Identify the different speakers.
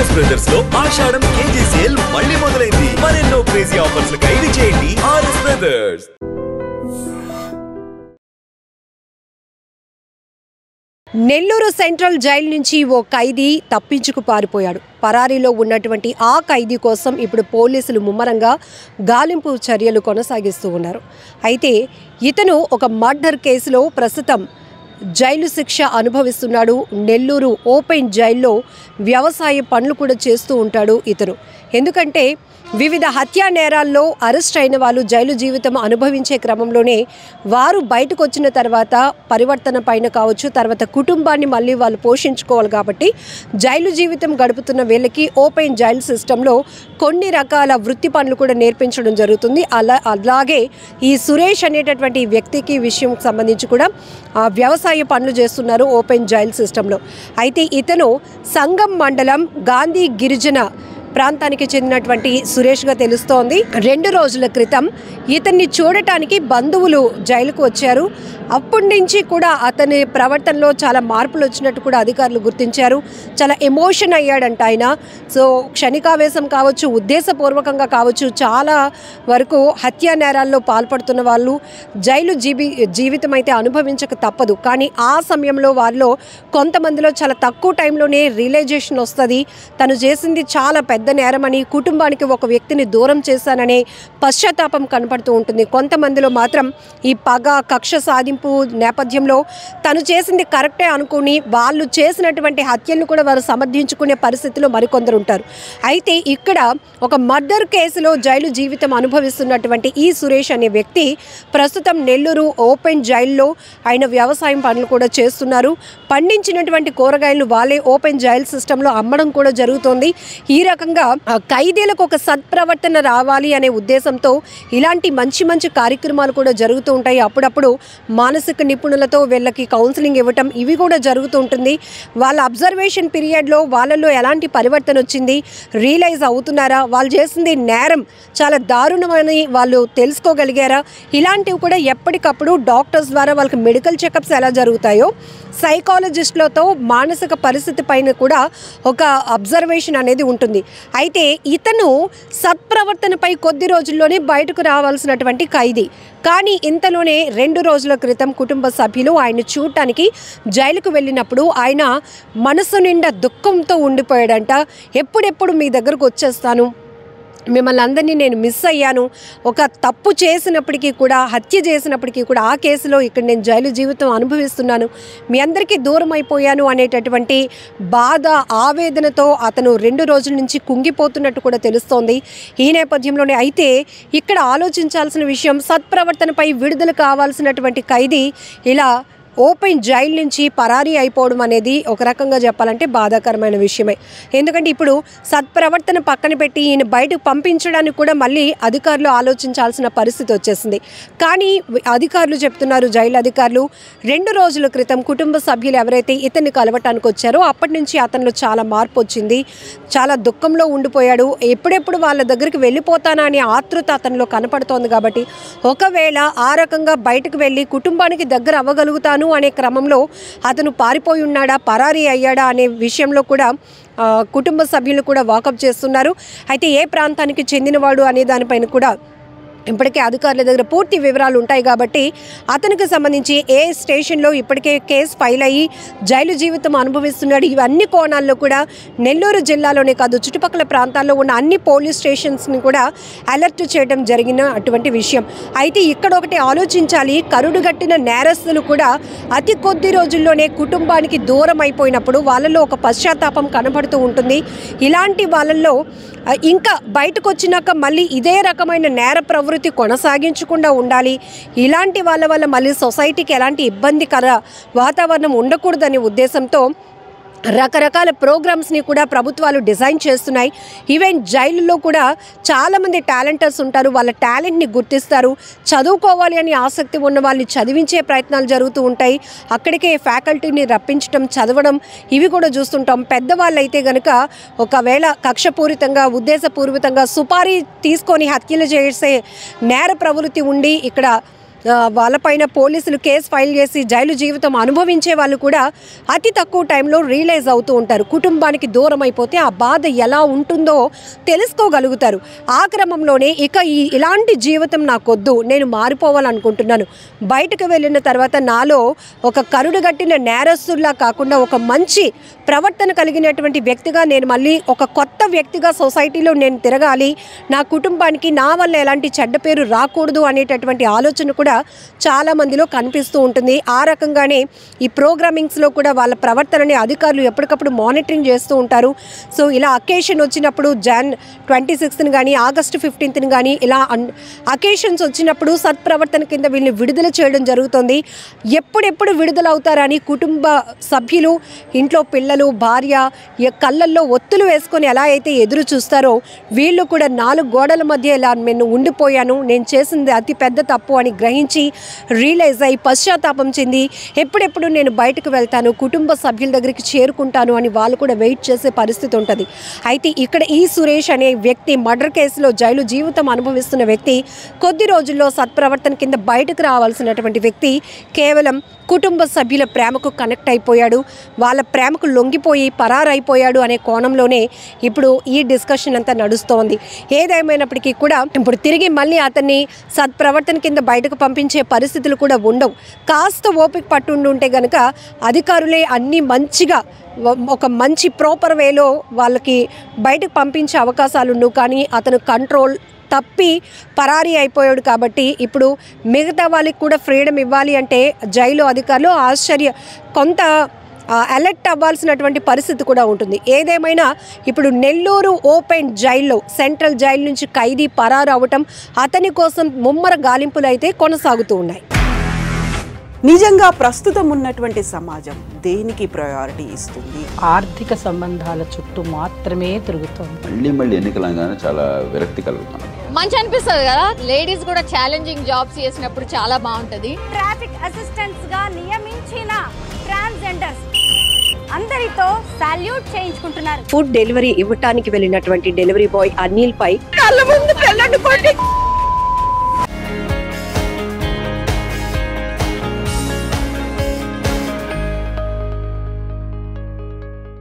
Speaker 1: RS brothers లో ఆషాఢం KG sale మళ్ళీ మొదలైంది. మరెన్నో క్రేజీ ఆఫర్స్ ఖైదీ చేయండి RS brothers.
Speaker 2: Nellore central jail నుంచి ఓ ఖైదీ తప్పించుకు పారిపోయాడు. పరారీలో ఉన్నటువంటి ఆ ఖైదీ కోసం ఇప్పుడు పోలీసులు ముమ్మరంగా గాలింపు చర్యలు కొనసాగిస్తూ ఉన్నారు. అయితే ఇతను ఒక మర్డర్ కేసులో ప్రస్తుతం జైలు శిక్ష అనుభవిస్తున్నాడు. నెల్లూరు ఓపెన్ జైల్లో వ్యవసాయ పనులు కూడా చేస్తూ ఉంటాడు ఇతను. ఎందుకంటే వివిధ హత్యా నేరాల్లో అరెస్ట్ అయిన వాళ్ళు జైలు జీవితం అనుభవించే క్రమంలోనే వారు బయటకు వచ్చిన తర్వాత పరివర్తన పైన కావచ్చు, తర్వాత కుటుంబాన్ని మళ్ళీ వాళ్ళు పోషించుకోవాలి. కాబట్టి జైలు జీవితం గడుపుతున్న వీళ్ళకి ఓపెన్ జైలు సిస్టంలో కొన్ని రకాల వృత్తి పనులు కూడా నేర్పించడం జరుగుతుంది. అలాగే ఈ సురేష్ అనేటటువంటి వ్యక్తికి విషయం సంబంధించి కూడా వ్యవసాయ పనులు చేస్తున్నారు ఓపెన్ జైలు సిస్టంలో. అయితే ఇతను సంగం మండలం గాంధీ గిరిజన ప్రాంతానికి చెందినటువంటి సురేష్గా తెలుస్తోంది. 2 రోజుల క్రితం ఇతన్ని చూడటానికి బంధువులు జైలుకు వచ్చారు. అప్పటి నుంచి కూడా అతని ప్రవర్తనలో చాలా మార్పులు వచ్చినట్టు కూడా అధికారులు గుర్తించారు. చాలా ఎమోషన్ అయ్యాడంట ఆయన. సో క్షణికావేశం కావచ్చు, ఉద్దేశపూర్వకంగా కావచ్చు, చాలా వరకు హత్యా నేరాల్లో పాల్పడుతున్న వాళ్ళు జైలు జీవితం అయితే అనుభవించక తప్పదు. కానీ ఆ సమయంలో వారిలో కొంతమందిలో చాలా తక్కువ టైంలోనే రియలైజేషన్ వస్తుంది. తను చేసింది చాలా పెద్ద నేరమని, కుటుంబానికి ఒక వ్యక్తిని దూరం చేశాననే పశ్చాత్తాపం కనపడుతూ ఉంటుంది. కొంతమందిలో మాత్రం ఈ పగ, కక్ష సాధింపు నేపథ్యంలో తను చేసింది కరెక్టే అనుకుని వాళ్ళు చేసినటువంటి హత్యలను కూడా వారు సమర్థించుకునే పరిస్థితిలో మరికొందరు ఉంటారు. అయితే ఇక్కడ ఒక మర్డర్ కేసులో జైలు జీవితం అనుభవిస్తున్నటువంటి ఈ సురేష్ అనే వ్యక్తి ప్రస్తుతం నెల్లూరు ఓపెన్ జైల్లో ఆయన వ్యవసాయం పనులు కూడా చేస్తున్నారు. పండించినటువంటి కూరగాయలు వాళ్ళే ఓపెన్ జైలు సిస్టంలో అమ్మడం కూడా జరుగుతోంది. ఈ రకంగా ఖైదీలకు ఒక సత్ప్రవర్తన రావాలి అనే ఉద్దేశంతో ఇలాంటి మంచి మంచి కార్యక్రమాలు కూడా జరుగుతూ ఉంటాయి. అప్పుడప్పుడు మానసిక నిపుణులతో వీళ్ళకి కౌన్సిలింగ్ ఇవ్వటం ఇవి కూడా జరుగుతూ ఉంటుంది. వాళ్ళ అబ్జర్వేషన్ పీరియడ్లో వాళ్ళల్లో ఎలాంటి పరివర్తన వచ్చింది, రియలైజ్ అవుతున్నారా, వాళ్ళు చేసింది నేరం చాలా దారుణమని వాళ్ళు తెలుసుకోగలిగారా, ఇలాంటివి కూడా ఎప్పటికప్పుడు డాక్టర్స్ ద్వారా వాళ్ళకి మెడికల్ చెకప్స్ ఎలా జరుగుతాయో సైకాలజిస్టులతో మానసిక పరిస్థితి పైన కూడా ఒక అబ్జర్వేషన్ అనేది ఉంటుంది. అయితే ఇతను సత్ప్రవర్తనపై కొద్ది రోజుల్లోనే బయటకు రావాల్సినటువంటి ఖైదీ. కానీ ఇంతలోనే 2 రోజుల క్రితం కుటుంబ సభ్యులు ఆయన చూడటానికి జైలుకు వెళ్ళినప్పుడు ఆయన మనసు నిండా దుఃఖంతో ఉండిపోయాడంట. ఎప్పుడెప్పుడు మీ దగ్గరకు వచ్చేస్తాను, మిమ్మల్ని అందరినీ నేను మిస్ అయ్యాను, ఒక తప్పు చేసినప్పటికీ కూడా, హత్య చేసినప్పటికీ కూడా ఆ కేసులో ఇక్కడ నేను జైలు జీవితం అనుభవిస్తున్నాను, మీ అందరికీ దూరం అయిపోయాను అనేటటువంటి బాధ, ఆవేదనతో అతను 2 రోజుల నుంచి కుంగిపోతున్నట్టు కూడా తెలుస్తోంది. ఈ నేపథ్యంలోనే అయితే ఇక్కడ ఆలోచించాల్సిన విషయం, సత్ప్రవర్తనపై విడుదల కావాల్సినటువంటి ఖైదీ ఇలా ఓపెన్ జైలు నుంచి పరారీ అయిపోవడం అనేది ఒక రకంగా చెప్పాలంటే బాధాకరమైన విషయమే. ఎందుకంటే ఇప్పుడు సత్ప్రవర్తన పక్కన పెట్టి ఈయన బయటకు పంపించడానికి కూడా మళ్ళీ అధికారులు ఆలోచించాల్సిన పరిస్థితి వచ్చేసింది. కానీ అధికారులు చెప్తున్నారు, జైలు అధికారులు 2 రోజుల క్రితం కుటుంబ సభ్యులు ఎవరైతే ఇతన్ని కలవటానికి వచ్చారో అప్పటి నుంచి అతనిలో చాలా మార్పు వచ్చింది. చాలా దుఃఖంలో ఉండిపోయాడు. ఎప్పుడెప్పుడు వాళ్ళ దగ్గరికి వెళ్ళిపోతానా అనే ఆతృత అతనిలో కనపడుతోంది. కాబట్టి ఒకవేళ ఆ రకంగా బయటకు వెళ్ళి కుటుంబానికి దగ్గర అవ్వగలుగుతాను అనే క్రమంలో అతను పారిపోయి ఉన్నాడా, పరారీ అయ్యాడా అనే విషయంలో కూడా కుటుంబ సభ్యులు కూడా వాకప్ చేస్తున్నారు. అయితే ఏ ప్రాంతానికి చెందినవాడు అనే దానిపైన కూడా ఇప్పటికే అధికారుల దగ్గర పూర్తి వివరాలు ఉంటాయి. కాబట్టి అతనికి సంబంధించి ఏ స్టేషన్లో ఇప్పటికే కేసు ఫైల్ అయ్యి జైలు జీవితం అనుభవిస్తున్నాడు, ఇవన్నీ కోణాల్లో కూడా నెల్లూరు జిల్లాలోనే కాదు చుట్టుపక్కల ప్రాంతాల్లో ఉన్న అన్ని పోలీస్ స్టేషన్స్ని కూడా అలర్ట్ చేయడం జరిగిన అటువంటి విషయం. అయితే ఇక్కడ ఒకటి ఆలోచించాలి, కరుడుగట్టిన నేరస్తులు కూడా అతి కొద్ది రోజుల్లోనే కుటుంబానికి దూరం అయిపోయినప్పుడు వాళ్ళలో ఒక పశ్చాత్తాపం కనబడుతూ ఉంటుంది. ఇలాంటి వాళ్ళల్లో ఇంకా బయటకు వచ్చినాక మళ్ళీ ఇదే రకమైన నేర ప్రవృత్తి కొనసాగించకుండా ఉండాలి. ఇలాంటి వాళ్ళ వల్ల మళ్ళీ సొసైటీకి ఎలాంటి ఇబ్బందికర వాతావరణం ఉండకూడదనే ఉద్దేశంతో రకరకాల ప్రోగ్రామ్స్ని కూడా ప్రభుత్వాలు డిజైన్ చేస్తున్నాయి. ఈవెన్ జైలులో కూడా చాలామంది టాలెంటర్స్ ఉంటారు. వాళ్ళ టాలెంట్ని గుర్తిస్తారు. చదువుకోవాలి అని ఆసక్తి ఉన్న వాళ్ళని చదివించే ప్రయత్నాలు జరుగుతూ ఉంటాయి. అక్కడికే ఫ్యాకల్టీని రప్పించడం, చదవడం ఇవి కూడా చూస్తుంటాం. పెద్దవాళ్ళు అయితే కనుక ఒకవేళ కక్షపూరితంగా, ఉద్దేశపూర్వకంగా సుపారీ తీసుకొని హత్యలు చేసే నేర ప్రవృత్తి ఉండి ఇక్కడ వాళ్ళపైన పోలీసులు కేసు ఫైల్ చేసి జైలు జీవితం అనుభవించే వాళ్ళు కూడా అతి తక్కువ టైంలో రియలైజ్ అవుతూ ఉంటారు. కుటుంబానికి దూరం అయిపోతే ఆ బాధ ఎలా ఉంటుందో తెలుసుకోగలుగుతారు. ఆ క్రమంలోనే ఇక ఇలాంటి జీవితం నాకొద్దు, నేను మారిపోవాలనుకుంటున్నాను, బయటకు వెళ్ళిన తర్వాత నాలో ఒక కరుడుగట్టిన నేరస్తుల్లా కాకుండా ఒక మంచి ప్రవర్తన కలిగినటువంటి వ్యక్తిగా నేను మళ్ళీ ఒక కొత్త వ్యక్తిగా సొసైటీలో నేను తిరగాలి, నా కుటుంబానికి నా వల్ల ఎలాంటి చెడ్డ పేరు రాకూడదు అనేటటువంటి ఆలోచన కూడా చాలామందిలో కనిపిస్తూ ఉంటుంది. ఆ రకంగానే ఈ ప్రోగ్రామింగ్స్లో కూడా వాళ్ళ ప్రవర్తనని అధికారులు ఎప్పటికప్పుడు మానిటరింగ్ చేస్తూ ఉంటారు. సో ఇలా అకేషన్ వచ్చినప్పుడు Jan 26th కానీ August 15th కానీ ఇలా అకేషన్స్ వచ్చినప్పుడు సత్ప్రవర్తన కింద వీళ్ళని విడుదల చేయడం జరుగుతుంది. ఎప్పుడెప్పుడు విడుదల అవుతారని కుటుంబ సభ్యులు, ఇంట్లో పిల్లలు, భార్య కళ్ళల్లో ఒత్తులు వేసుకొని ఎలా అయితే ఎదురు చూస్తారో వీళ్ళు కూడా 4 గోడల మధ్య ఇలా నేను ఉండిపోయాను, నేను చేసింది అతి పెద్ద తప్పు అని గ్రహించి రియలైజ్ అయ్యి పశ్చాత్తాపం చెంది ఎప్పుడెప్పుడు నేను బయటకు వెళ్తాను, కుటుంబ సభ్యుల దగ్గరికి చేరుకుంటాను అని వాళ్ళు కూడా వెయిట్ చేసే పరిస్థితి ఉంటుంది. అయితే ఇక్కడ ఈ సురేష్ అనే వ్యక్తి మర్డర్ కేసులో జైలు జీవితం అనుభవిస్తున్న వ్యక్తి కొద్ది రోజుల్లో సత్ప్రవర్తన కింద బయటకు రావాల్సినటువంటి వ్యక్తి కేవలం కుటుంబ సభ్యుల ప్రేమకు కనెక్ట్ అయిపోయాడు, వాళ్ళ ప్రేమకు లొంగిపోయి పరారైపోయాడు అనే కోణంలోనే ఇప్పుడు ఈ డిస్కషన్ అంతా నడుస్తోంది. ఏదేమైనప్పటికీ కూడా ఇప్పుడు తిరిగి మళ్ళీ అతన్ని సత్ప్రవర్తన కింద బయటకు పంపించే పరిస్థితులు కూడా ఉండవు. కాస్త ఓపిక పట్టుండుంటే గనక అధికారులే అన్నీ మంచిగా ఒక మంచి ప్రాపర్ వేలో వాళ్ళకి బయటకు పంపించే అవకాశాలు ఉండవు. కానీ అతను కంట్రోల్ తప్పి పరారీ అయిపోయాడు కాబట్టి ఇప్పుడు మిగతా వాళ్ళకి కూడా ఫ్రీడమ్ ఇవ్వాలి అంటే జైలు అధికారులు కొంత అలర్ట్ అవ్వాల్సినటువంటి పరిస్థితి కూడా ఉంటుంది. ఏదేమైనా ఇప్పుడు నెల్లూరు ఓపెన్ జైల్లో సెంట్రల్ జైలు నుంచి ఖైదీ పరారు అవ్వటం, అతని కోసం ముమ్మర గాలింపులు అయితే కొనసాగుతూ ఉన్నాయి.
Speaker 3: నిజంగా ప్రస్తుతం ఉన్నటువంటి సమాజం దేనికి ప్రయారిటీ ఇస్తుంది?
Speaker 4: ఆర్థిక సంబంధాల చుట్టూ మాత్రమే తిరుగుతుంది.
Speaker 5: మళ్ళీ ఎన్నికలంగానే చాలా విరక్తి కలుగుతుంది.
Speaker 6: మంచి అనిపిస్తుంది కదా, లేడీస్ కూడా ఛాలెంజింగ్ జాబ్స్ చేసినప్పుడు చాలా బాగుంటది.
Speaker 7: ట్రాఫిక్ అసిస్టెంట్స్ గా నియమించిన ట్రాన్స్జెండర్స్ అందరితో సాల్యూట్ చేయించుకుంటున్నారు.
Speaker 2: ఫుడ్ డెలివరీ ఇవ్వటానికి వెళ్ళినటువంటి డెలివరీ బాయ్ అనిల్ పై కళ్ళ ముందు